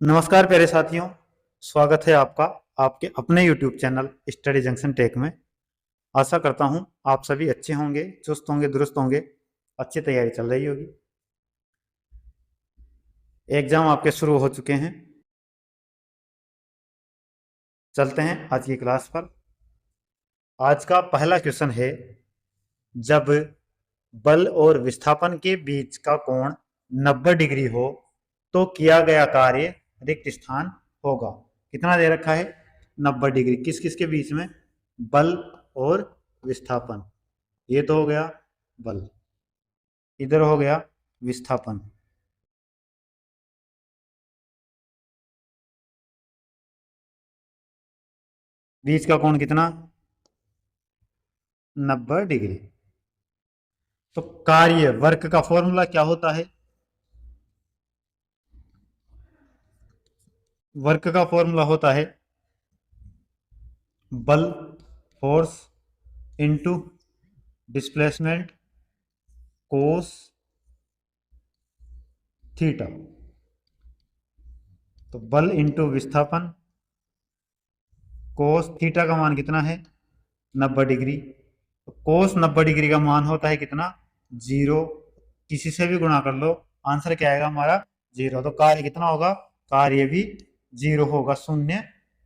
नमस्कार प्यारे साथियों, स्वागत है आपका आपके अपने YouTube channel study junction tech में। आशा करता हूं आप सभी अच्छे होंगे, चुस्त होंगे, दुरुस्त होंगे, अच्छी तैयारी चल रही होगी। एग्जाम आपके शुरू हो चुके हैं। चलते हैं आज की क्लास पर। आज का पहला क्वेश्चन है, जब बल और विस्थापन के बीच का कोण 90 डिग्री हो तो किया गया कार्य रिक्त स्थान होगा। कितना दे रखा है? 90 डिग्री। किस किस के बीच में? बल और विस्थापन। ये तो हो गया बल, इधर हो गया विस्थापन। बीच का कोण कितना? 90 डिग्री। तो कार्य वर्क का फॉर्मूला क्या होता है? वर्क का फॉर्मूला होता है बल, force into displacement cos theta. तो बल इंटू विस्थापन, कोस थीटा का मान कितना है? 90 डिग्री। तो कोस 90 डिग्री का मान होता है कितना? 0। किसी से भी गुणा कर लो, आंसर क्या आएगा हमारा? 0। तो कार्य कितना होगा? कार्य भी 0 होगा, शून्य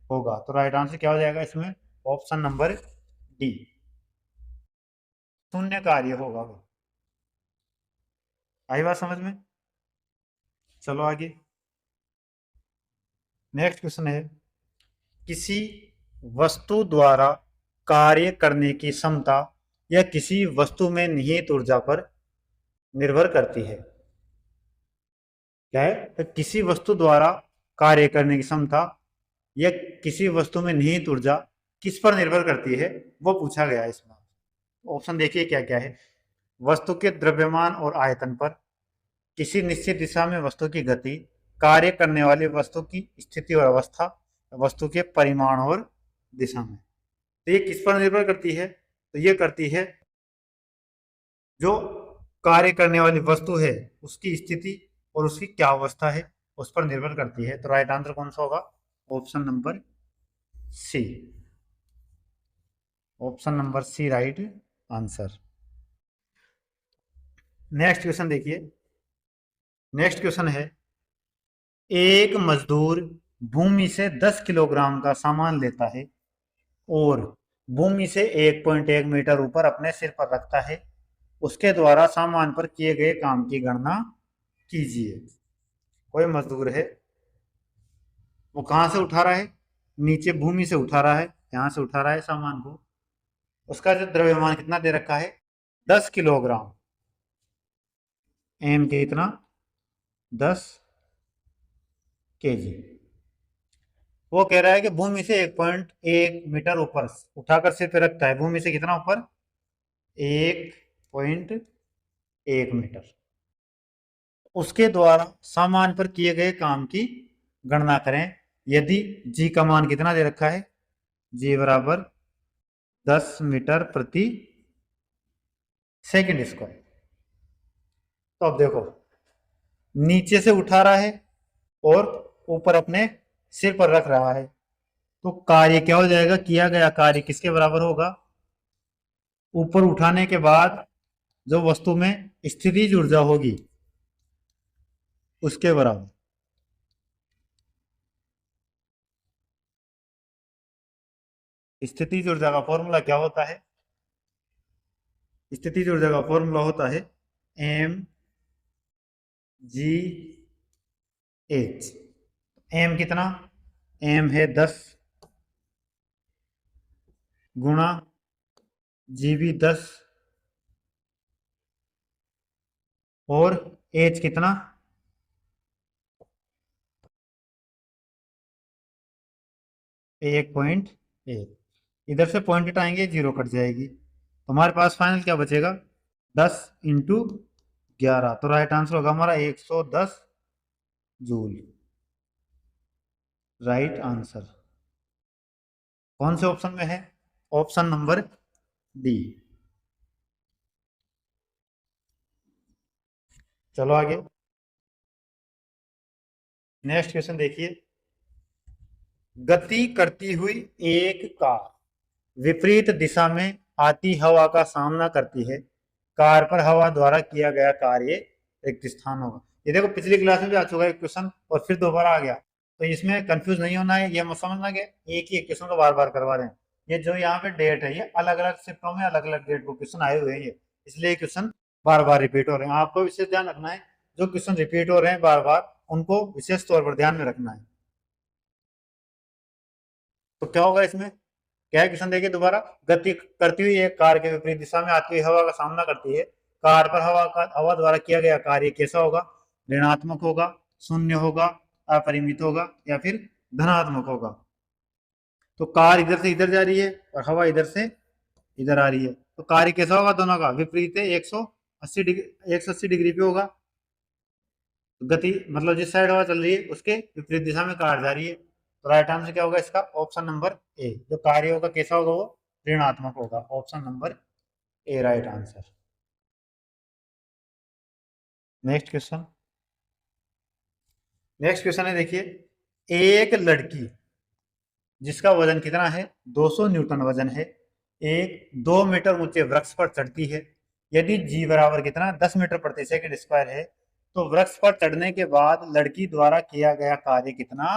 होगा। तो राइट आंसर क्या हो जाएगा इसमें? ऑप्शन नंबर डी, शून्य कार्य होगा। आई बात समझ में? चलो आगे। नेक्स्ट क्वेश्चन है, किसी वस्तु द्वारा कार्य करने की क्षमता या किसी वस्तु में निहित ऊर्जा पर निर्भर करती है। क्या है? तो किसी वस्तु द्वारा कार्य करने की क्षमता या किसी वस्तु में निहित ऊर्जा किस पर निर्भर करती है, वो पूछा गया है इसमें। ऑप्शन देखिए क्या क्या है। वस्तु के द्रव्यमान और आयतन पर, किसी निश्चित दिशा में वस्तु की गति, कार्य करने वाली वस्तु की स्थिति और अवस्था, वस्तु के परिमाण और दिशा में। तो ये किस पर निर्भर करती है? तो ये करती है जो कार्य करने वाली वस्तु है उसकी स्थिति और उसकी क्या अवस्था है, उस पर निर्भर करती है। तो राइट आंसर कौन सा होगा? Option number C. Option number C right answer. Next question देखिए। नेक्स्ट क्वेश्चन है, एक मजदूर भूमि से 10 किलोग्राम का सामान लेता है और भूमि से 1.1 मीटर ऊपर अपने सिर पर रखता है। उसके द्वारा सामान पर किए गए काम की गणना कीजिए। कोई मजदूर है, वो कहाँ से उठा रहा है? नीचे भूमि से उठा रहा है, यहाँ से उठा रहा है सामान को। उसका जो द्रव्यमान कितना दे रखा है? 10 किलोग्राम। एम के इतना 10 केजी। वो कह रहा है कि भूमि से 1.1 मीटर ऊपर उठाकर सिर पे रखता है। भूमि से कितना ऊपर? 1.1 मीटर। उसके द्वारा सामान पर किए गए काम की गणना करें। यदि जी का मान कितना दे रखा है? जी बराबर 10 मीटर प्रति सेकंड स्क्वायर। तो अब देखो, नीचे से उठा रहा है और ऊपर अपने सिर पर रख रहा है, तो कार्य क्या हो जाएगा? किया गया कार्य किसके बराबर होगा? ऊपर उठाने के बाद जो वस्तु में स्थितिज ऊर्जा होगी उसके बराबर। स्थितिज ऊर्जा का फॉर्मूला क्या होता है? स्थितिज ऊर्जा का फॉर्मूला होता है एम जी एच। एम कितना? एम है 10 गुणा जी भी 10 और एच कितना? 1.1। इधर से पॉइंट हटाएंगे, जीरो कट जाएगी, तो हमारे पास फाइनल क्या बचेगा? 10 × 11। तो राइट आंसर होगा हमारा 110 जूल। राइट आंसर कौन से ऑप्शन में है? Option number D. चलो आगे। नेक्स्ट क्वेश्चन देखिए, गति करती हुई एक कार विपरीत दिशा में आती हवा का सामना करती है। कार पर हवा द्वारा किया गया कार्य रिक्त स्थान होगा। ये देखो पिछली क्लास में भी आ चुका है क्वेश्चन और फिर दोबारा आ गया, तो इसमें कंफ्यूज नहीं होना है, ये मत समझना कि एक ही क्वेश्चन को बार बार करवा रहे हैं। ये जो यहाँ पे डेट है, ये अलग अलग शिफ्टों में अलग अलग डेट को क्वेश्चन आए हुए हैं, ये इसलिए क्वेश्चन बार बार रिपीट हो रहे हैं। आपको विशेष ध्यान रखना है, जो क्वेश्चन रिपीट हो रहे हैं बार बार, उनको विशेष तौर पर ध्यान में रखना है। तो क्या होगा इसमें, क्या है क्वेश्चन देखिए दोबारा, गति करती हुई एक कार के विपरीत दिशा में आती हुई हवा का सामना करती है। कार पर हवा द्वारा किया गया कार्य कैसा होगा, ऋणात्मक होगा, शून्य होगा, अपरिमित होगा या फिर धनात्मक होगा। तो कार इधर से इधर जा रही है और हवा इधर से इधर आ रही है, तो कार्य कैसा होगा दोनों का, विपरीत है, 180 डिग्री पे होगा। गति मतलब जिस साइड हवा चल रही है उसके विपरीत दिशा में कार जा रही है, तो राइट आंसर क्या होगा इसका, ऑप्शन नंबर ए। जो कार्य होगा कैसा होगा, वो ऋणात्मक होगा। Option number A right answer. Next question, next question है देखिए, एक लड़की जिसका वजन कितना है, 200 न्यूटन वजन है, एक 2 मीटर ऊंचे वृक्ष पर चढ़ती है। यदि जी बराबर कितना, 10 मीटर प्रति सेकंड स्क्वायर है, तो वृक्ष पर चढ़ने के बाद लड़की द्वारा किया गया कार्य कितना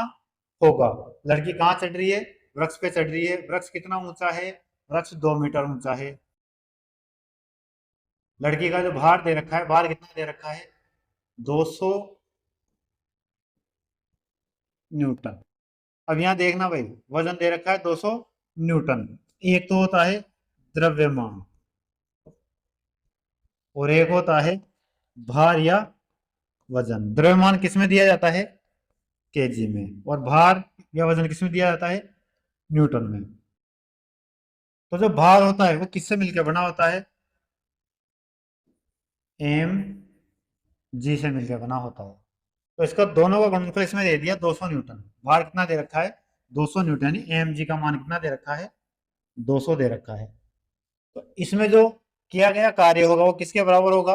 होगा। लड़की कहाँ चढ़ रही है, वृक्ष पे चढ़ रही है। वृक्ष कितना ऊंचा है, वृक्ष 2 मीटर ऊंचा है। लड़की का जो भार दे रखा है, भार कितना दे रखा है, 200 न्यूटन। अब यहाँ देखना भाई, वजन दे रखा है 200 न्यूटन। एक तो होता है द्रव्यमान और एक होता है भार या वजन। द्रव्यमान किसमें दिया जाता है, केजी में, और भार या वजन किसमें दिया जाता है, न्यूटन में। तो जो भार होता है वो किससे मिलकर बना होता है, एम जी से मिलकर बना होता है। तो इसका दोनों का गुणनफल इसमें दे दिया 200 न्यूटन। भार कितना दे रखा है, 200 न्यूटन, यानी एम जी का मान कितना दे रखा है, 200 दे रखा है। तो इसमें जो किया गया कार्य होगा वो किसके बराबर होगा,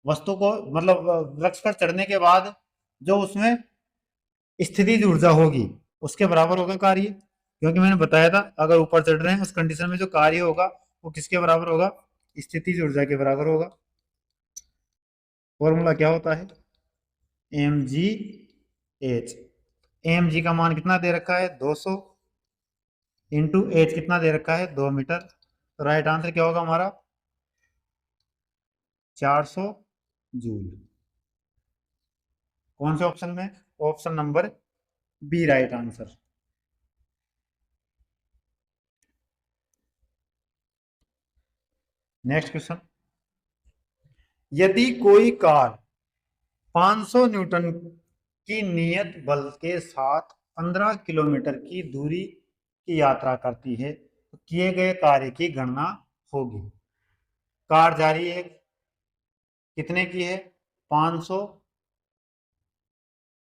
वस्तु को मतलब वृक्ष पर चढ़ने के बाद जो उसमें स्थितिज ऊर्जा होगी उसके बराबर होगा कार्य। क्योंकि मैंने बताया था अगर ऊपर चढ़ रहे हैं उस कंडीशन में जो कार्य होगा वो किसके बराबर होगा, स्थितिज ऊर्जा के बराबर होगा। फॉर्मूला क्या होता है, M G H. M G का मान कितना दे रखा है, 200 इंटू एच कितना दे रखा है, 2 मीटर। तो राइट आंसर क्या होगा हमारा, 400 जूल। कौन से ऑप्शन में, option number B right answer. Next question, यदि कोई कार 500 न्यूटन की नियत बल के साथ 15 किलोमीटर की दूरी की यात्रा करती है, तो किए गए कार्य की गणना होगी। कार जा रही है, कितने की है, 500,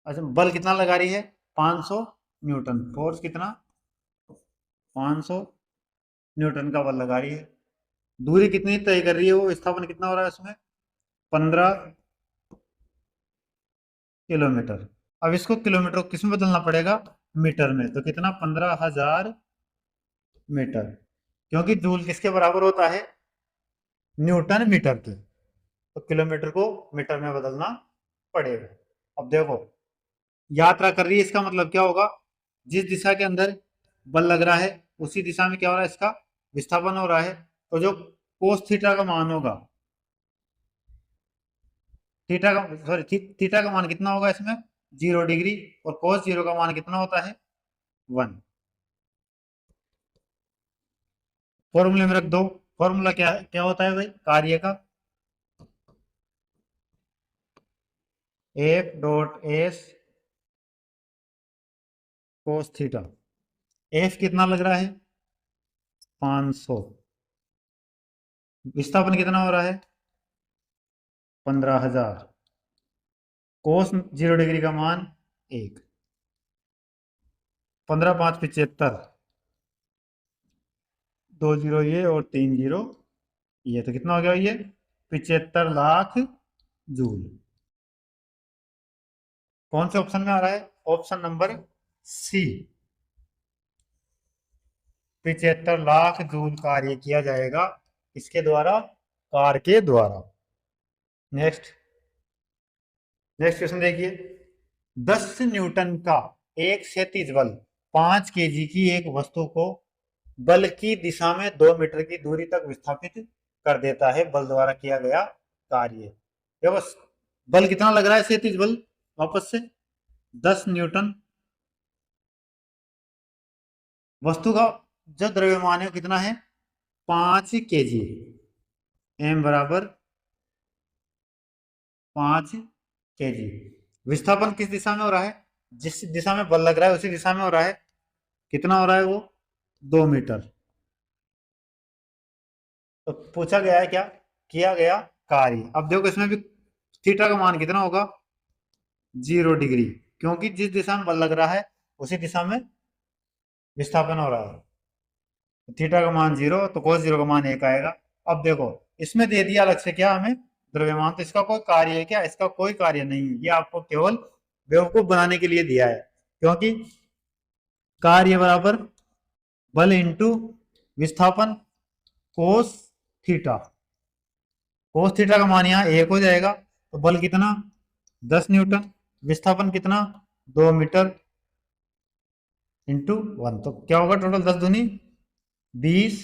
अच्छा बल कितना लगा रही है, 500 न्यूटन, फोर्स कितना, 500 न्यूटन का बल लगा रही है। दूरी कितनी तय कर रही है, वो विस्थापन कितना हो रहा है उसमें, 15 किलोमीटर। अब इसको किलोमीटर को किसमें बदलना पड़ेगा, मीटर में। तो कितना, 15,000 मीटर, क्योंकि जूल किसके बराबर होता है, न्यूटन मीटर के। तो किलोमीटर को मीटर में बदलना पड़ेगा। अब देखो यात्रा कर रही है, इसका मतलब क्या होगा, जिस दिशा के अंदर बल लग रहा है उसी दिशा में क्या हो रहा है, इसका विस्थापन हो रहा है। तो जो कोस थीटा का मान होगा, थीटा का सॉरी थीटा का मान कितना होगा इसमें, 0 डिग्री, और कोस जीरो का मान कितना होता है, 1। फॉर्मूले में रख दो। फॉर्मूला क्या क्या होता है भाई कार्य का, F dot S cos theta. F कितना लग रहा है, 500, विस्थापन कितना हो रहा है, 15,000, कोस 0 डिग्री का मान 1, 15 5 75, 2 जीरो ये और 3 जीरो ये, तो कितना हो गया ये, 75 लाख जूल। कौन से ऑप्शन में आ रहा है? Option number C. 75 lakh joule कार्य किया जाएगा इसके द्वारा, कार के द्वारा। नेक्स्ट नेक्स्ट क्वेश्चन देखिए। 10 न्यूटन का एक क्षैतिज बल 5 केजी की एक वस्तु को बल की दिशा में 2 मीटर की दूरी तक विस्थापित कर देता है। बल द्वारा किया गया कार्य। देखो बल कितना लग रहा है, क्षैतिज बल, वापस से 10 न्यूटन। वस्तु का जो द्रव्यमान है कितना है? 5 केजी। एम बराबर 5 केजी। विस्थापन किस दिशा में हो रहा है? जिस दिशा में बल लग रहा है उसी दिशा में हो रहा है। कितना हो रहा है वो? 2 मीटर। तो पूछा गया है क्या? किया गया कार्य। अब देखो इसमें भी थीटा का मान कितना होगा? 0 डिग्री, क्योंकि जिस दिशा में बल लग रहा है उसी दिशा में विस्थापन हो रहा है। थीटा का मान 0, तो cos 0 का मान 1 आएगा। अब देखो इसमें दे दिया अलग से क्या हमें? द्रव्यमान। तो इसका कोई कार्य है क्या? इसका कोई कार्य नहीं है, ये आपको केवल बेवकूफ बनाने के लिए दिया है। क्योंकि कार्य बराबर बल इंटू विस्थापन कोस थीटा। कोस थीटा का मान यहाँ 1 हो जाएगा। तो बल कितना? 10 न्यूटन। विस्थापन कितना? 2 मीटर इंटू 1। तो क्या होगा टोटल? 10 दूनी 20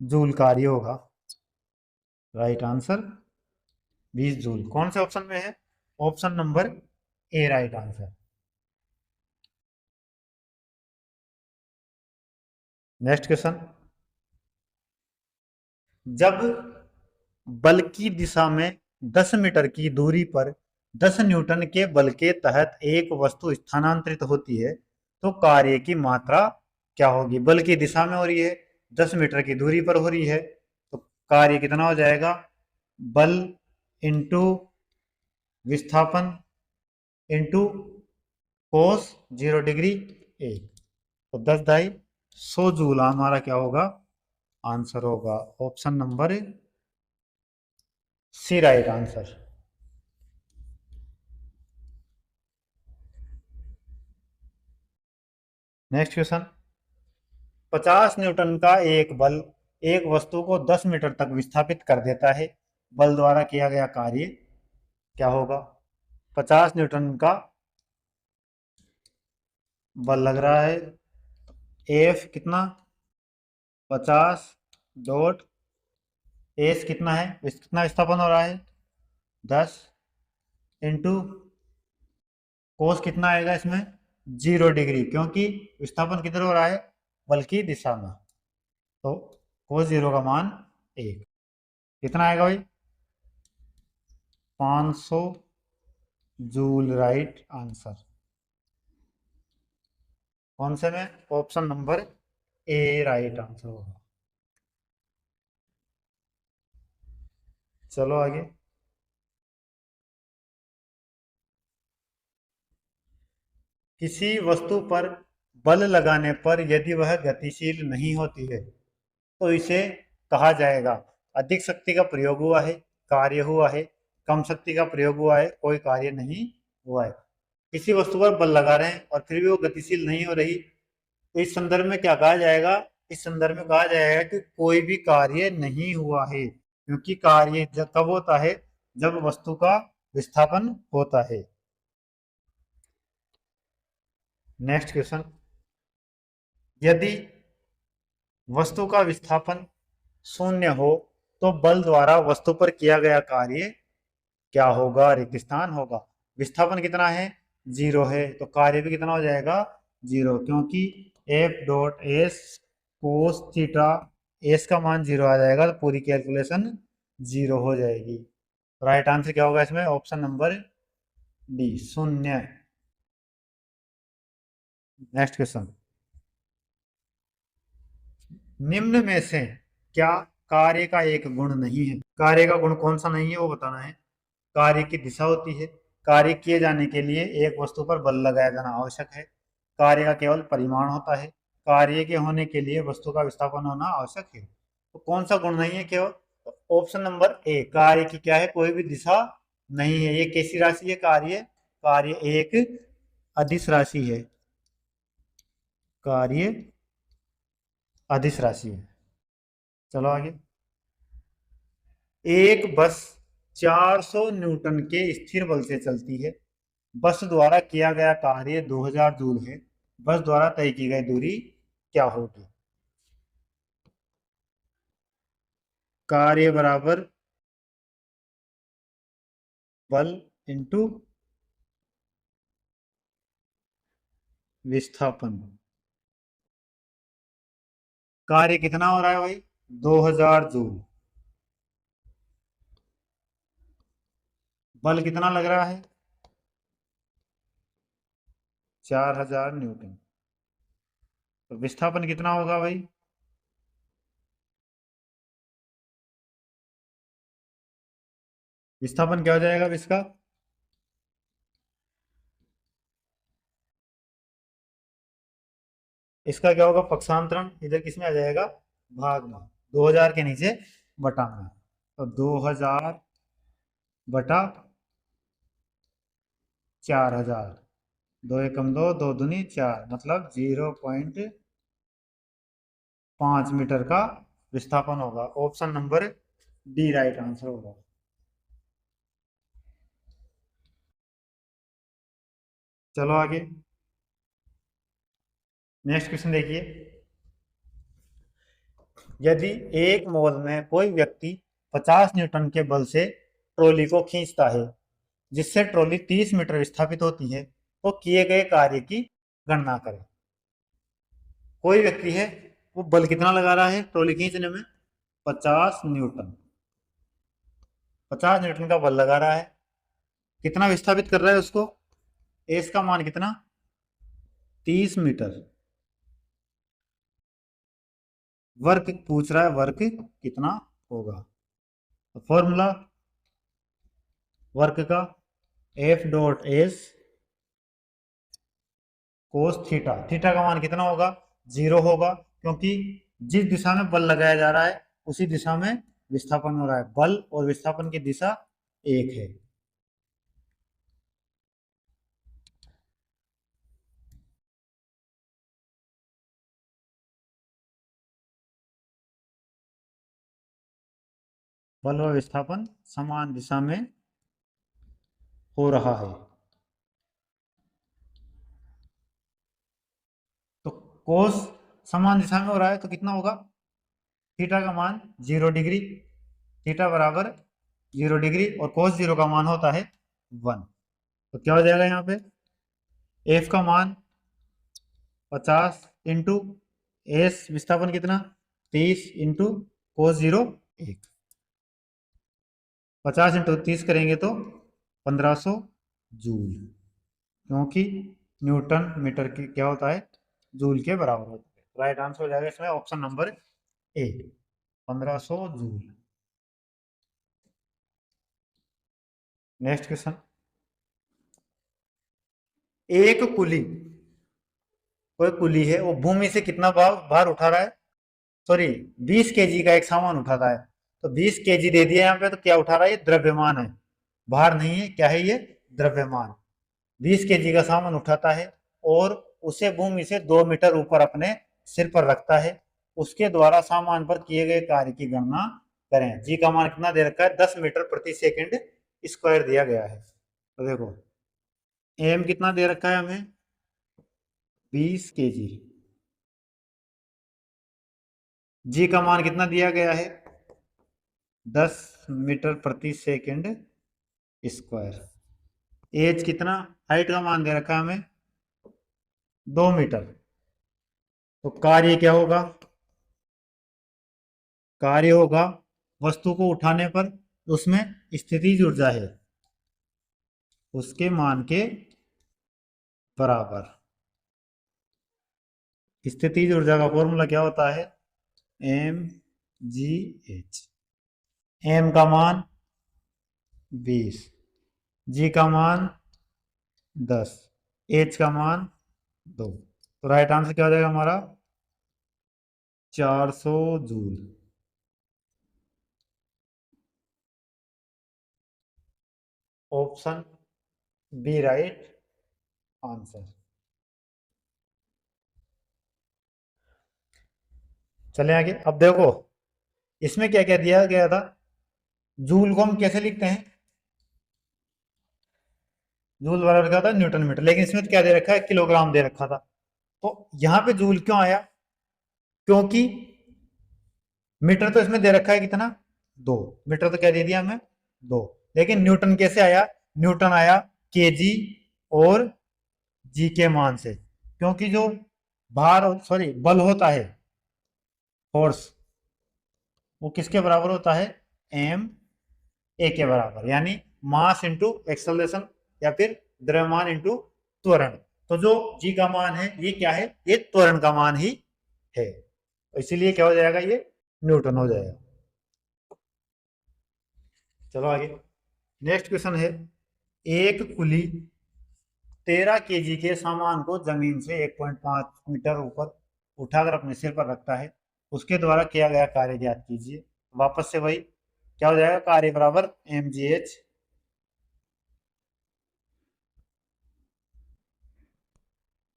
जूल कार्य होगा। Right answer 20 joule. कौन से ऑप्शन में है? Option number A right answer. Next question. जब बल की दिशा में 10 मीटर की दूरी पर 10 न्यूटन के बल के तहत एक वस्तु स्थानांतरित होती है तो कार्य की मात्रा क्या होगी? बल की दिशा में हो रही है, 10 मीटर की दूरी पर हो रही है, तो कार्य कितना हो जाएगा? बल इंटू विस्थापन इंटू कोस 0 डिग्री 1। तो 10 दाई 100 जूल हमारा क्या होगा? आंसर होगा option number C right answer. Next question. 50 newton का एक बल एक वस्तु को 10 मीटर तक विस्थापित कर देता है। बल द्वारा किया गया कार्य क्या होगा? 50 न्यूटन का बल लग रहा है। एफ कितना? 50 डॉट एस कितना है? कितना विस्थापन हो रहा है? 10 इंटू कोस कितना आएगा इसमें? 0 डिग्री, क्योंकि विस्थापन किधर हो रहा है? बल की दिशा में। तो कोस 0 का मान 1। कितना आएगा भाई? 500 जूल राइट आंसर। कौन से में? Option number A right answer होगा। चलो आगे। किसी वस्तु पर बल लगाने पर यदि वह गतिशील नहीं होती है तो इसे कहा जाएगा अधिक शक्ति का प्रयोग हुआ है, कार्य हुआ है, कम शक्ति का प्रयोग हुआ है, कोई कार्य नहीं हुआ है। किसी वस्तु पर बल लगा रहे हैं और फिर भी वो गतिशील नहीं हो रही, तो इस संदर्भ में क्या कहा जाएगा? इस संदर्भ में कहा जाएगा कि कोई भी कार्य नहीं हुआ है, क्योंकि कार्य कब होता है? जब वस्तु का विस्थापन होता है। Next question. यदि वस्तु का विस्थापन 0 हो तो बल द्वारा वस्तु पर किया गया कार्य क्या होगा? रेगिस्तान होगा। विस्थापन कितना है? 0 है, तो कार्य भी कितना हो जाएगा? 0, क्योंकि F dot S cos theta S का मान 0 आ जाएगा, तो पूरी कैलकुलेशन 0 हो जाएगी। राइट आंसर क्या होगा इसमें? Option number D 0। Next question. निम्न में से क्या कार्य का एक गुण नहीं है? कार्य का गुण कौन सा नहीं है वो बताना है। कार्य की दिशा होती है। कार्य किए जाने के लिए एक वस्तु पर बल लगाया जाना आवश्यक है। कार्य का केवल परिमाण होता है। कार्य के होने के लिए वस्तु का विस्थापन होना आवश्यक है। तो कौन सा गुण नहीं है केवल? ऑप्शन नंबर ए, कार्य की क्या है? कोई भी दिशा नहीं है। ये कैसी राशि है? कार्य कार्य एक अदिश राशि है, कार्य अदिश राशि है। चलो आगे। एक बस 400 न्यूटन के स्थिर बल से चलती है। बस द्वारा किया गया कार्य 2000 जूल है। बस द्वारा तय की गई दूरी क्या होगी? कार्य बराबर बल इंटू विस्थापन। कार्य कितना हो रहा है भाई? 2000 जूल। बल कितना लग रहा है? 4000 न्यूटन। तो विस्थापन कितना होगा भाई? विस्थापन क्या हो जाएगा अब इसका? इसका क्या होगा? पक्षांतरण इधर किसमें आ जाएगा? भाग में। 2000 के नीचे बटा में। तो 2000 बटा 4000। दो एकम दो, दो दूनी चार, मतलब 0.5 मीटर का विस्थापन होगा। Option number D right answer होगा। चलो आगे। नेक्स्ट क्वेश्चन देखिए। यदि एक मोल में कोई व्यक्ति 50 न्यूटन के बल से ट्रॉली को खींचता है, जिससे ट्रॉली 30 मीटर विस्थापित होती है, तो किए गए कार्य की गणना करें। कोई व्यक्ति है, वो बल कितना लगा रहा है ट्रॉली खींचने में? 50 न्यूटन। 50 न्यूटन का बल लगा रहा है। कितना विस्थापित कर रहा है उसको? एस का मान कितना? 30 मीटर। वर्क पूछ रहा है, वर्क कितना होगा? तो फॉर्मूला वर्क का F dot S cos theta. Theta का मान कितना होगा? 0 होगा, क्योंकि जिस दिशा में बल लगाया जा रहा है उसी दिशा में विस्थापन हो रहा है। बल और विस्थापन की दिशा एक है। बल और विस्थापन समान दिशा में हो रहा है। तो कोस समान दिशा में हो रहा है तो कितना होगा? थीटा का मान 0 डिग्री। थीटा बराबर 0 डिग्री और कोस 0 का मान होता है 1। तो क्या हो जाएगा यहाँ पे? एफ का मान 50 इंटू एस विस्थापन कितना? 30 इंटू कोस 0 1। 50 इंटू 30 करेंगे तो 1500 जूल, क्योंकि न्यूटन मीटर की क्या होता है? जूल के बराबर होता है। राइट आंसर हो जाएगा इसमें option number A, 1500 joule. Next question. एक कुली, कोई कुली है, वो भूमि से कितना भार भार उठा रहा है? सॉरी, 20 केजी का एक सामान उठा रहा है। तो 20 केजी दे दिया यहाँ पे, तो क्या उठा रहा है? ये द्रव्यमान है, भार नहीं है। क्या है ये? द्रव्यमान। 20 केजी का सामान उठाता है और उसे भूमि से 2 मीटर ऊपर अपने सिर पर रखता है। उसके द्वारा सामान पर किए गए कार्य की गणना करें। जी का मान कितना दे रखा है? 10 मीटर प्रति सेकंड स्क्वायर दिया गया है। तो देखो, एम कितना दे रखा है हमें? 20 केजी। जी का मान कितना दिया गया है? 10 मीटर प्रति सेकंड स्क्वायर। एज कितना? हाइट का मान दे रखा है हमें 2 मीटर। तो कार्य क्या होगा? कार्य होगा वस्तु को उठाने पर उसमें स्थितिज ऊर्जा है, उसके मान के बराबर। स्थितिज ऊर्जा का फॉर्मूला क्या होता है? M G H. एम का मान 20, जी का मान 10, एच का मान 2। तो राइट आंसर क्या हो जाएगा हमारा? 400 joule. Option B right answer. चले आगे। अब देखो इसमें क्या क्या दिया गया था। जूल को हम कैसे लिखते हैं, जूल बराबर क्या था, न्यूटन मीटर, लेकिन इसमें तो क्या दे रखा है, किलोग्राम दे रखा था। तो यहां पे जूल क्यों आया, क्योंकि मीटर तो इसमें दे रखा है कितना, दो। मीटर तो क्या दे दिया हमें, दो। लेकिन न्यूटन कैसे आया, न्यूटन आया केजी और जी के मान से, क्योंकि जो भार सॉरी बल होता है, फोर्स, वो किसके बराबर होता है, एम ए के बराबर, यानी मास इंटू एक्सेलरेशन या फिर द्रव्यमान इंटू त्वरण। तो जो जी का मान है ये क्या है, ये त्वरण का मान ही है, इसीलिए क्या हो जाएगा, ये न्यूटन हो जाएगा। चलो आगे। नेक्स्ट क्वेश्चन है, एक कुली 13 केजी के सामान को जमीन से 1.5 मीटर ऊपर उठाकर अपने सिर पर रखता है, उसके द्वारा किया गया कार्य ज्ञात कीजिए। वापस से वही क्या हो जाएगा, कार्य बराबर एम जी एच,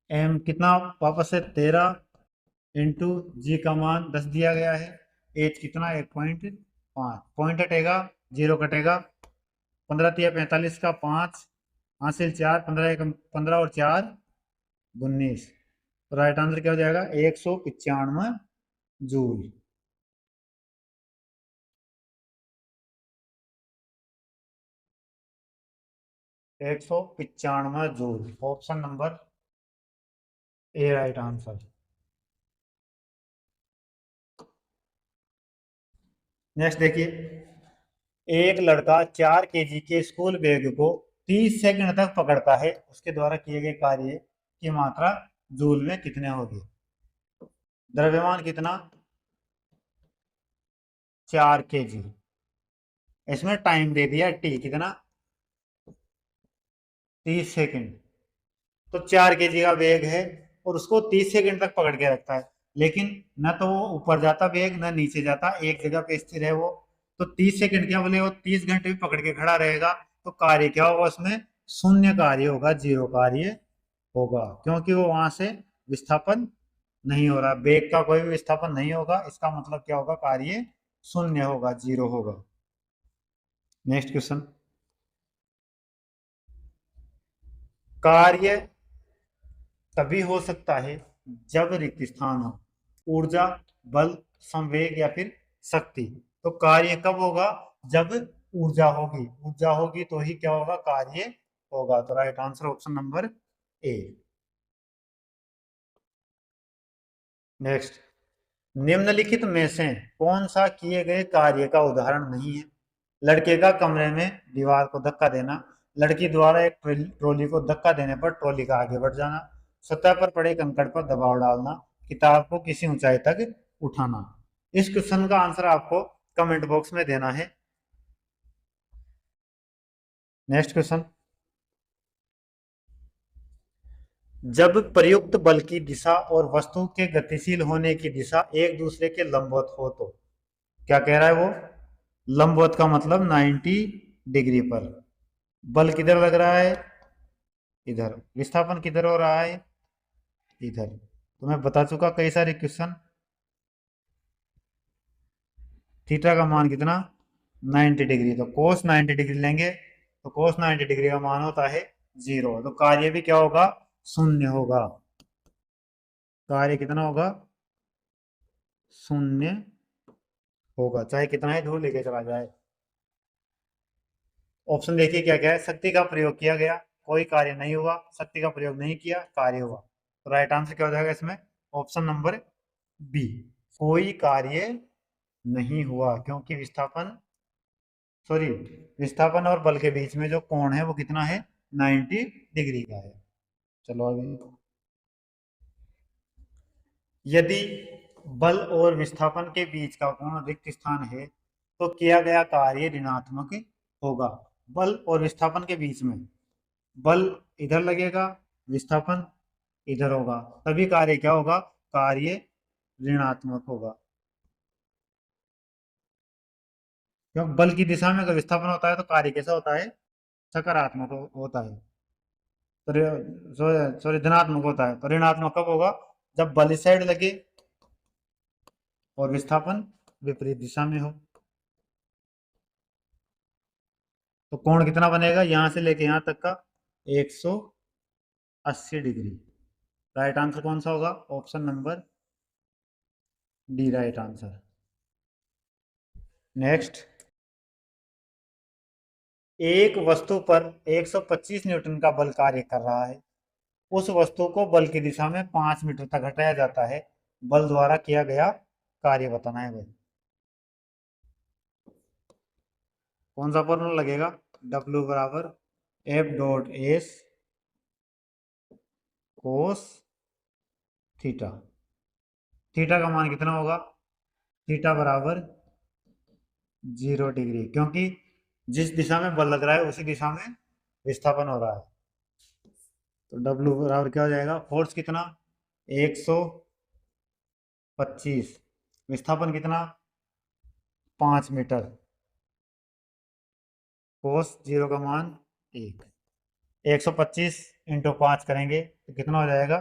एम कितना, वापस से 13 इंटू जी का मान 10 दिया गया है, एच कितना 1.5, पॉइंट हटेगा, जीरो कटेगा, 15 × 3 = 45 का 5, हासिल 4, 15 और 4 19। तो राइट आंसर क्या हो जाएगा, 195 joule. 195 joule, option number A right answer. Next देखिए, एक लड़का 4 केजी के स्कूल बैग को 30 सेकंड तक पकड़ता है, उसके द्वारा किए गए कार्य की मात्रा जूल में कितने होगी। द्रव्यमान कितना, 4 केजी, इसमें टाइम दे दिया टी कितना, 30 सेकंड। तो 4 केजी का बैग है और उसको 30 सेकंड तक पकड़ के रखता है, लेकिन न तो वो ऊपर जाता बैग न नीचे जाता, एक जगह पे स्थिर है वो। तो 30 सेकंड क्या बोले, वो 30 घंटे भी पकड़ के खड़ा रहेगा, तो कार्य क्या होगा उसमें, शून्य कार्य होगा, जीरो कार्य होगा, क्योंकि वो वहां से विस्थापन नहीं हो रहा, बेग का कोई भी विस्थापन नहीं होगा, इसका मतलब क्या होगा, कार्य शून्य होगा, जीरो होगा। नेक्स्ट क्वेश्चन, कार्य तभी हो सकता है जब रिक्त स्थान हो, ऊर्जा, बल, संवेग या फिर शक्ति। तो कार्य कब होगा, जब ऊर्जा होगी, ऊर्जा होगी तो ही क्या होगा, कार्य होगा। तो right answer option number A. Next, निम्नलिखित में से कौन सा किए गए कार्य का उदाहरण नहीं है। लड़के का कमरे में दीवार को धक्का देना, लड़की द्वारा एक ट्रॉली को धक्का देने पर ट्रॉली का आगे बढ़ जाना, सतह पर पड़े कंकड़ पर दबाव डालना, किताब को किसी ऊंचाई तक उठाना। इस क्वेश्चन का आंसर आपको कमेंट बॉक्स में देना है। नेक्स्ट क्वेश्चन, जब प्रयुक्त बल की दिशा और वस्तु के गतिशील होने की दिशा एक दूसरे के लंबवत हो तो, क्या कह रहा है वो, लंबवत का मतलब 90 डिग्री पर, बल किधर लग रहा है, इधर, विस्थापन किधर हो रहा है, इधर। तो मैं बता चुका कई सारे क्वेश्चन। थीटा का मान कितना, 90 डिग्री, तो कोस 90 डिग्री लेंगे, तो कोस 90 डिग्री का मान होता है जीरो, तो कार्य भी क्या होगा, शून्य होगा। कार्य कितना होगा, शून्य होगा, चाहे कितना ही दूर लेके चला जाए। ऑप्शन देखिए क्या क्या है, शक्ति का प्रयोग किया गया, कोई कार्य नहीं हुआ, शक्ति का प्रयोग नहीं किया, कार्य हुआ। तो राइट आंसर क्या हो जाएगा इसमें, ऑप्शन नंबर बी, कोई कार्य नहीं हुआ, क्योंकि विस्थापन सॉरी विस्थापन और बल के बीच में जो कोण है वो कितना है, 90 डिग्री का है। चलो आगे, यदि बल और विस्थापन के बीच का कोण रिक्त स्थान है तो किया गया कार्य ऋणात्मक होगा। बल और विस्थापन के बीच में बल इधर लगेगा, विस्थापन इधर होगा, तभी कार्य क्या होगा, कार्य ऋणात्मक होगा। क्योंकि बल की दिशा में अगर विस्थापन होता है तो कार्य कैसा होता है, सकारात्मक होता है। तो सॉरी धनात्मक होता है। तो ऋणात्मक कब होगा? जब बल इस साइड लगे और विस्थापन विपरीत दिशा में हो। तो कोण कितना बनेगा यहां से लेके यहां तक का? 180 डिग्री। राइट आंसर कौन सा होगा? Option number D right answer. Next, एक वस्तु पर 125 न्यूटन का बल कार्य कर रहा है। उस वस्तु को बल की दिशा में 5 मीटर तक हटाया जाता है। बल द्वारा किया गया कार्य बताना है भाई। कौन सा फॉर्मूला लगेगा? W बराबर F dot S cos theta. Theta का मान कितना होगा? थीटा बराबर 0 डिग्री, क्योंकि जिस दिशा में बल लग रहा है उसी दिशा में विस्थापन हो रहा है। तो W बराबर क्या हो जाएगा? फोर्स कितना? 125, विस्थापन कितना? 5 मीटर, कोस 0 का मान 1। 125 इंटू 5 करेंगे तो कितना हो जाएगा?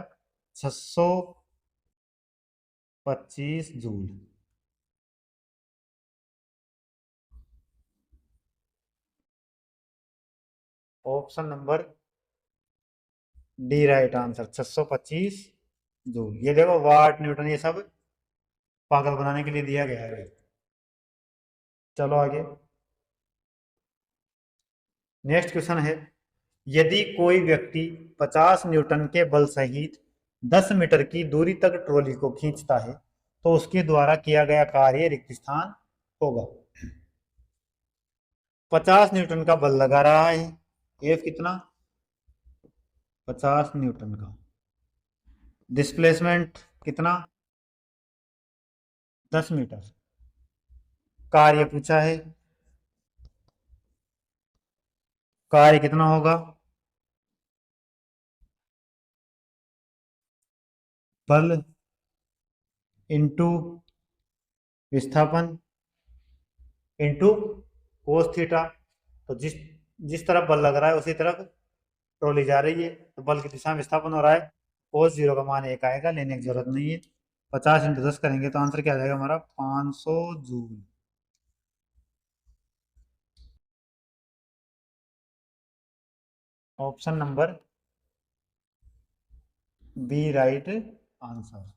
625 joule. Option number D right answer, 625 joule. ये देखो वाट न्यूटन ये सब पागल बनाने के लिए दिया गया है। चलो आगे। नेक्स्ट क्वेश्चन है, यदि कोई व्यक्ति 50 न्यूटन के बल सहित 10 मीटर की दूरी तक ट्रॉली को खींचता है तो उसके द्वारा किया गया कार्य रिक्त स्थान होगा। 50 न्यूटन का बल लगा रहा है, एफ कितना? 50 न्यूटन का। डिस्प्लेसमेंट कितना? 10 मीटर। कार्य पूछा है, कार्य कितना होगा? बल इंटू विस्थापन इंटू कोस थीटा। तो जिस जिस तरफ बल लग रहा है उसी तरफ ट्रॉली जा रही है, तो बल की दिशा में विस्थापन हो रहा है। कोस 0 का मान 1 आएगा, लेने की जरूरत नहीं है। 50 इंटू 10 करेंगे तो आंसर क्या आ जाएगा हमारा? 500 joule. Option number B right answer.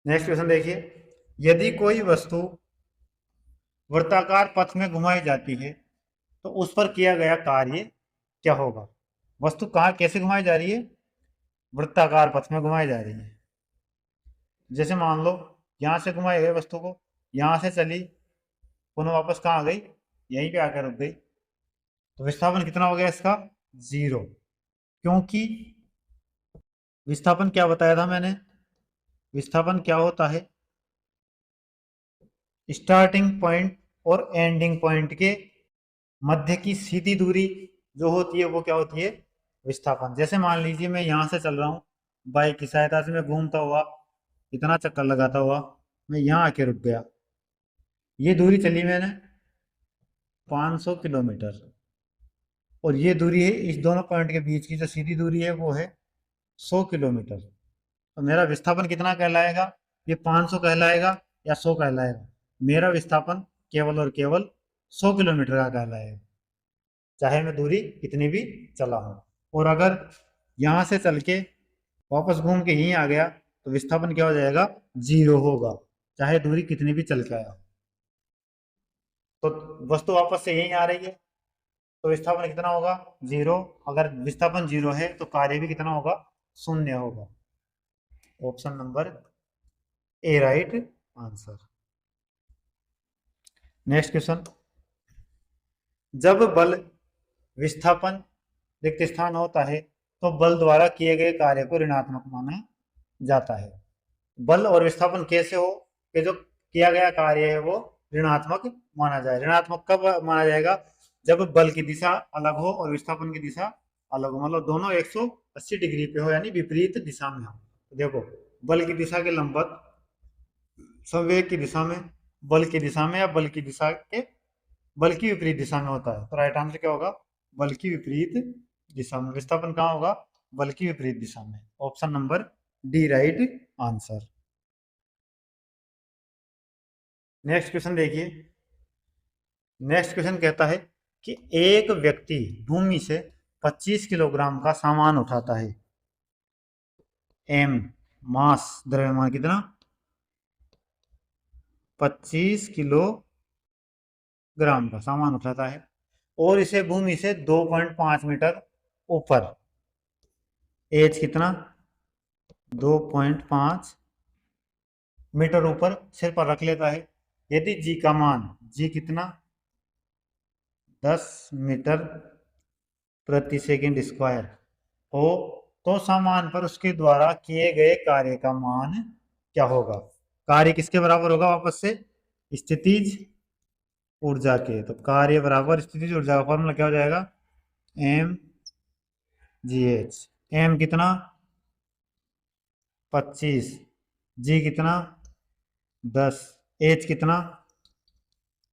Next question देखिए, यदि कोई वस्तु वृत्ताकार पथ में घुमाई जाती है तो उस पर किया गया कार्य क्या होगा? वस्तु कहाँ कैसे घुमाई जा रही है? वृत्ताकार पथ में घुमाई जा रही है। जैसे मान लो यहां से घुमाई गई वस्तु को, यहां से चली, पुनः वापस कहाँ आ गई? यहीं पे आकर रुक गई। तो विस्थापन कितना हो गया इसका? 0, क्योंकि विस्थापन क्या बताया था मैंने? विस्थापन क्या होता है? स्टार्टिंग पॉइंट और एंडिंग पॉइंट के मध्य की सीधी दूरी जो होती है वो क्या होती है? विस्थापन। जैसे मान लीजिए मैं यहां से चल रहा हूँ, बाइक की सहायता से मैं घूमता हुआ, इतना चक्कर लगाता हुआ मैं यहाँ आके रुक गया। ये दूरी चली मैंने 500 किलोमीटर, और ये दूरी है इस दोनों पॉइंट के बीच की जो सीधी दूरी है वो है 100 किलोमीटर। तो मेरा विस्थापन कितना कहलाएगा? ये 500 कहलाएगा या 100 कहलाएगा? मेरा विस्थापन केवल और केवल 100 किलोमीटर का कहलाएगा, चाहे मैं दूरी कितनी भी चला हूं। और अगर यहां से चल के वापस घूम के यहीं आ गया तो विस्थापन क्या हो जाएगा? 0 होगा, चाहे दूरी कितनी भी चल के आया। तो वस्तु वापस से यहीं आ रही है तो विस्थापन कितना होगा? 0। अगर विस्थापन 0 है तो कार्य भी कितना होगा? 0 होगा। Option number A right answer. Next question, जब बल विस्थापन रिक्त स्थान होता है तो बल द्वारा किए गए कार्य को ऋणात्मक माना जाता है। बल और विस्थापन कैसे हो कि जो किया गया कार्य है वो ऋणात्मक माना जाए? ऋणात्मक कब माना जाएगा? जब बल की दिशा अलग हो और विस्थापन की दिशा अलग हो, मतलब दोनों 180 डिग्री पे हो, यानी विपरीत दिशा में हो। तो देखो बल की दिशा के लंबवत संवेग की दिशा में, बल की दिशा में, या बल की दिशा के बल की विपरीत दिशा में होता है। तो राइट आंसर क्या होगा? बल की विपरीत दिशा में। विस्थापन कहाँ होगा? बल की विपरीत दिशा में। Option number D right answer. Next question देखिए। नेक्स्ट क्वेश्चन कहता है कि एक व्यक्ति भूमि से 25 किलोग्राम का सामान उठाता है। एम मास, द्रव्यमान कितना? 25 किलोग्राम का सामान उठाता है और इसे भूमि से 2.5 मीटर ऊपर, एच कितना? 2.5 मीटर ऊपर सिर पर रख लेता है। यदि जी का मान, जी कितना? 10 मीटर प्रति सेकंड स्क्वायर हो, तो सामान पर उसके द्वारा किए गए कार्य का मान क्या होगा? कार्य किसके बराबर होगा? वापस से स्थितिज ऊर्जा के। तो कार्य बराबर स्थितिज ऊर्जा का फॉर्मूला क्या हो जाएगा? M G H. एम कितना? 25, जी कितना? 10, एच कितना?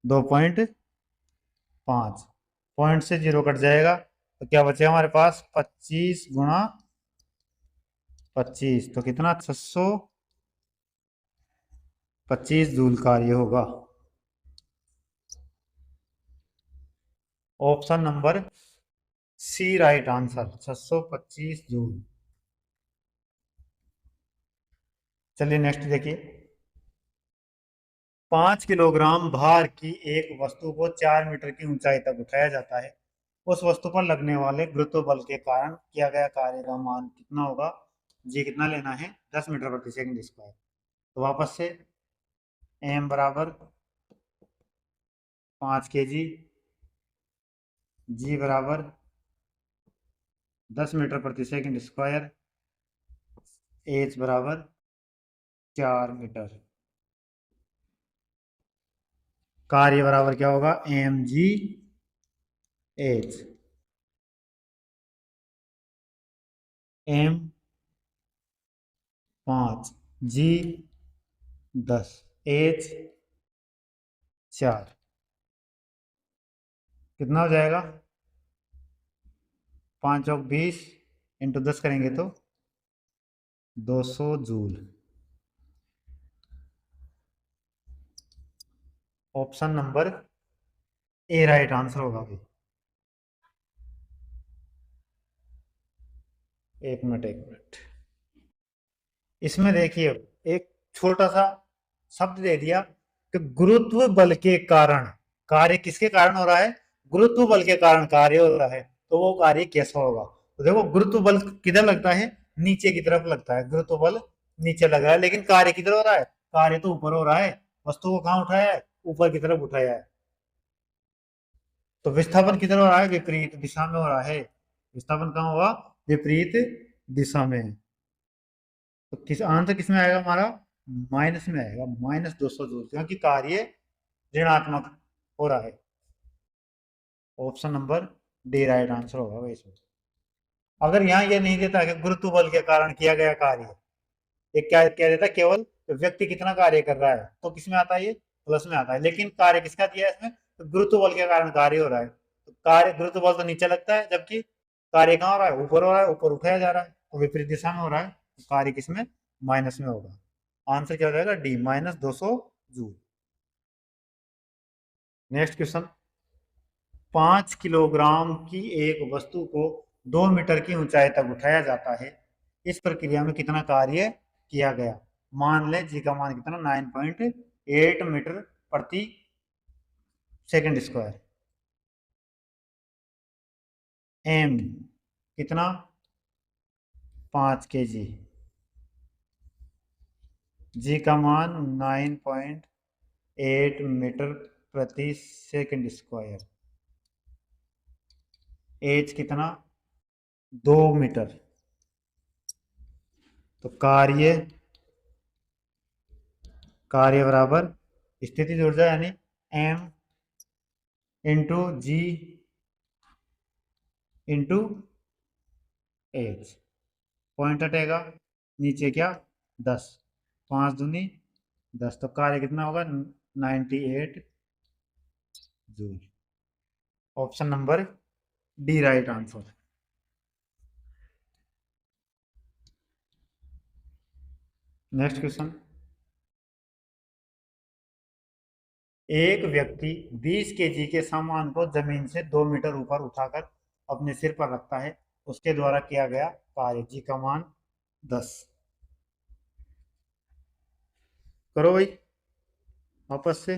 2.5। पॉइंट से जीरो कट जाएगा तो क्या बचेगा हमारे पास? 25 गुणा 25, तो कितना? 625 जूल कार्य होगा। Option number C right answer, 625 joule. चलिए नेक्स्ट देखिए। 5 किलोग्राम भार की एक वस्तु को 4 मीटर की ऊंचाई तक उठाया जाता है। उस वस्तु पर लगने वाले गुरुत्व बल के कारण किया गया कार्य का मान कितना होगा? जी कितना लेना है? 10 मीटर प्रति सेकंड स्क्वायर। तो वापस से एम बराबर 5 kg, जी बराबर 10 मीटर प्रति सेकंड स्क्वायर, एच बराबर 4 मीटर। कार्य बराबर क्या होगा? M G H. M 5, G 10, H 4, कितना हो जाएगा? 5 और 20 इंटू 10 करेंगे तो 200 joule. Option number A right answer होगा भाई। एक मिनट। इसमें देखिए एक छोटा सा शब्द दे दिया कि गुरुत्व बल के कारण कार्य किसके कारण हो रहा है? गुरुत्व बल के कारण कार्य हो रहा है। तो वो कार्य कैसा होगा? तो देखो गुरुत्व बल किधर लगता है? नीचे की तरफ लगता है। गुरुत्व बल नीचे लग रहा है, लेकिन कार्य किधर हो रहा है? कार्य तो ऊपर हो रहा है। वस्तु को कहाँ उठाया है? ऊपर की तरफ उठाया है। तो विस्थापन किधर हो रहा है? विपरीत दिशा में हो रहा है। विस्थापन कहाँ होगा? विपरीत दिशा में। तो किस आंसर किस में आएगा हमारा? माइनस में आएगा, -200 जूल, क्योंकि कार्य ऋणात्मक हो रहा है। Option number D right answer होगा भाई इसमें। अगर यहाँ ये नहीं देता कि गुरुत्व बल के कारण किया गया कार्य, ये क्या क्या देता? केवल व्यक्ति कितना कार्य कर रहा है, तो किसमें आता है? ये प्लस में आता है। लेकिन कार्य किसका दिया है इसमें? तो गुरुत्व बल के कारण कार्य हो रहा है। तो कार्य गुरुत्व बल तो नीचे लगता है, जबकि कार्य कहाँ हो रहा है? ऊपर हो रहा है, ऊपर उठाया जा रहा है, तो विपरीत दिशा में हो रहा है। तो कार्य किसमें? माइनस में होगा। आंसर क्या हो जाएगा? D, -200 joule. Next question. 5 kilogram की एक वस्तु को 2 मीटर की ऊंचाई तक उठाया जाता है। इस प्रक्रिया में कितना कार्य किया गया? मान लें जी का मान कितना? 9.8 मीटर प्रति सेकंड स्क्वायर। एम कितना? 5 kg, जी का मान 9.8 मीटर प्रति सेकंड स्क्वायर, एच कितना? 2 मीटर। तो कार्य कार्य बराबर स्थितिज ऊर्जा यानी एम इंटू जी इंटू एच। पॉइंट हटेगा, नीचे क्या? 10, 5 दूनी 10, तो कार्य कितना होगा? 98 joule. Option number D right answer. Next question. एक व्यक्ति 20 केजी के सामान को जमीन से 2 मीटर ऊपर उठाकर अपने सिर पर रखता है। उसके द्वारा किया गया कार्य, जी का मान 10। करो भाई वापस से।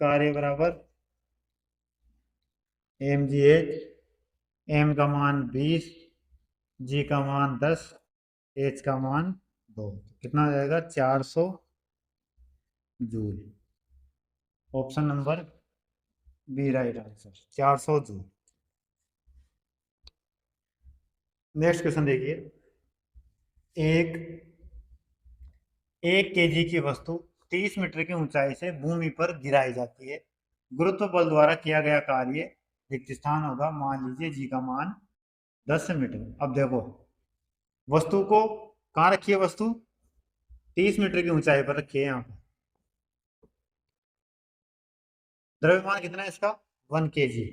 कार्य बराबर एम जी एच, एम का मान 20, जी का मान 10, एच का मान 2। कितना आ जाएगा? 400 joule. Option number B right answer, 400 joule. Next question देखिए। एक 1 केजी की वस्तु 30 मीटर की ऊंचाई से भूमि पर गिराई जाती है। गुरुत्व बल द्वारा किया गया कार्य रिक्त स्थान होगा, मान लीजिए जी का मान 10 मीटर। अब देखो वस्तु को कहाँ रखी है? वस्तु 30 मीटर की ऊंचाई पर रखी है यहाँ पर। द्रव्यमान कितना है इसका? 1 केजी।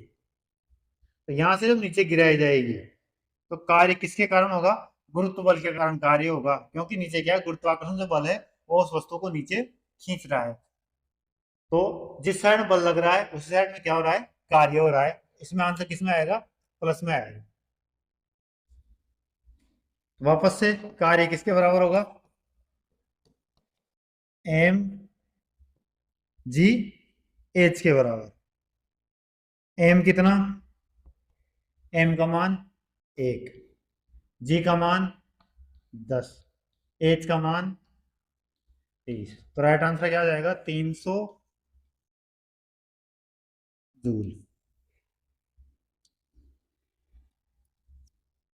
तो यहाँ से जब नीचे गिराई जाएगी तो कार्य किसके कारण होगा? गुरुत्व बल के कारण कार्य होगा, क्योंकि नीचे क्या है? गुरुत्वाकर्षण जो बल है वो उस वस्तु को नीचे खींच रहा है। तो जिस साइड में बल लग रहा है उस साइड में क्या हो रहा है? कार्य हो रहा है। इसमें आंसर किस में आएगा? प्लस में आएगा। वापस से, कार्य किसके बराबर होगा? एम जी एच के बराबर। एम कितना? एम का मान 1, जी का मान 10, एच का मान 30। तो राइट आंसर क्या आ जाएगा? 300 joule.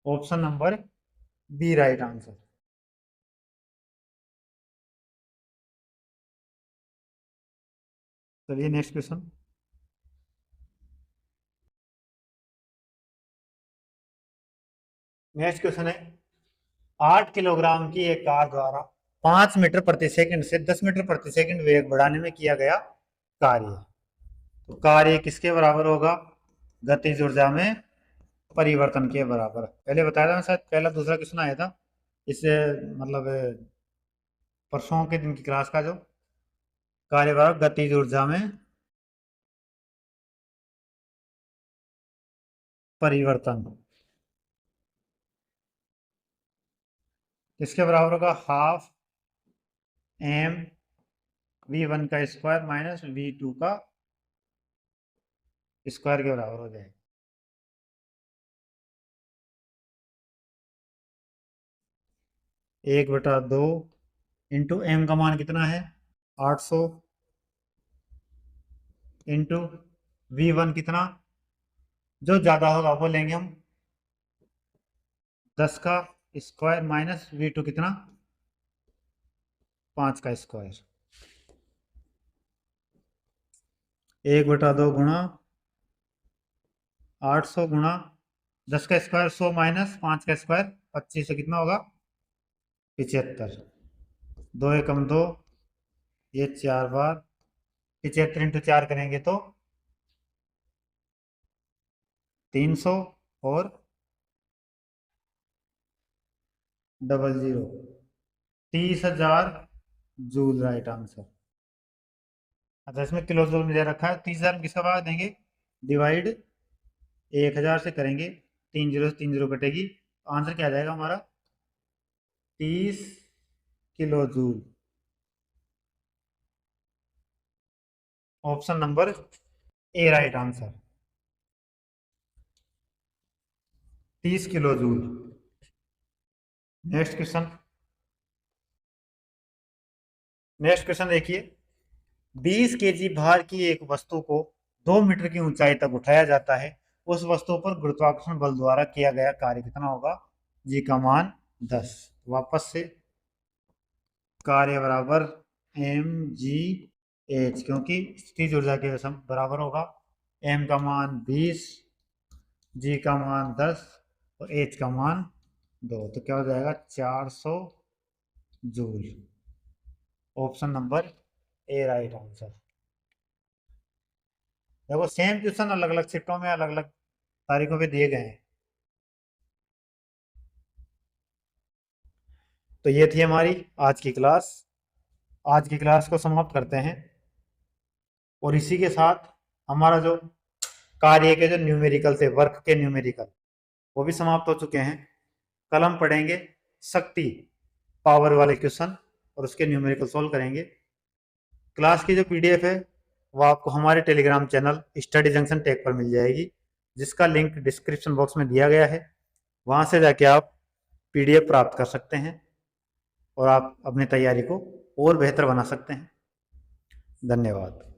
Option number B right answer. चलिए नेक्स्ट क्वेश्चन। नेक्स्ट क्वेश्चन है 8 किलोग्राम की एक कार द्वारा 5 मीटर प्रति सेकंड से 10 मीटर प्रति सेकंड वेग बढ़ाने में किया गया कार्य। तो कार्य किसके बराबर होगा? गतिज ऊर्जा में परिवर्तन के बराबर। पहले बताया था मैं, शायद पहला दूसरा क्वेश्चन आया था इससे, मतलब परसों के दिन की क्लास का, जो कार्य बराबर गतिज ऊर्जा में परिवर्तन। इसके बराबर होगा हाफ एम v1 का स्क्वायर माइनस v2 का स्क्वायर के बराबर हो जाएगा। 1/2 इंटू एम का मान कितना है? 800 इंटू v1 कितना? जो ज्यादा होगा वो लेंगे हम, 10 का स्क्वायर माइनस v2 कितना? 5 का स्क्वायर। 1/2 गुणा 800 गुणा 10 का स्क्वायर 100 माइनस 5 का स्क्वायर 25 से कितना होगा? 75। 2 एकम 2, ये 4 बार 75 इंटू 4 करेंगे तो 300 और 00, 30,000 जूल राइट आंसर। अच्छा, इसमें किलो जूल में दे रखा है। 30,000 में किसका भाग देंगे? डिवाइड 1000 से करेंगे, 3 जीरो से 3 जीरो कटेगी। आंसर क्या आ जाएगा हमारा? 30 kilo joule. Option number A right answer, 30 kilo joule. Next question. Next question देखिए। 20 केजी भार की एक वस्तु को 2 मीटर की ऊंचाई तक उठाया जाता है। उस वस्तु पर गुरुत्वाकर्षण बल द्वारा किया गया कार्य कितना होगा? जी का मान 10। वापस से, कार्य बराबर एम जी एच, क्योंकि स्थितिज ऊर्जा के बराबर होगा। एम का मान 20, जी का मान 10 और एच का मान 2। तो क्या हो जाएगा? 400 joule. Option number A right answer. देखो सेम क्वेश्चन अलग अलग शिफ्टों में अलग अलग तारीखों पे दिए गए हैं। तो ये थी हमारी आज की क्लास। आज की क्लास को समाप्त करते हैं और इसी के साथ हमारा जो कार्य के जो न्यूमेरिकल थे, वर्क के न्यूमेरिकल, वो भी समाप्त हो चुके हैं। कल हम पढ़ेंगे शक्ति पावर वाले क्वेश्चन और उसके न्यूमेरिकल सोल्व करेंगे। क्लास की जो पीडीएफ है वो आपको हमारे telegram channel study junction tech पर मिल जाएगी, जिसका लिंक डिस्क्रिप्शन बॉक्स में दिया गया है। वहां से जाके आप पीडीएफ प्राप्त कर सकते हैं और आप अपनी तैयारी को और बेहतर बना सकते हैं। धन्यवाद।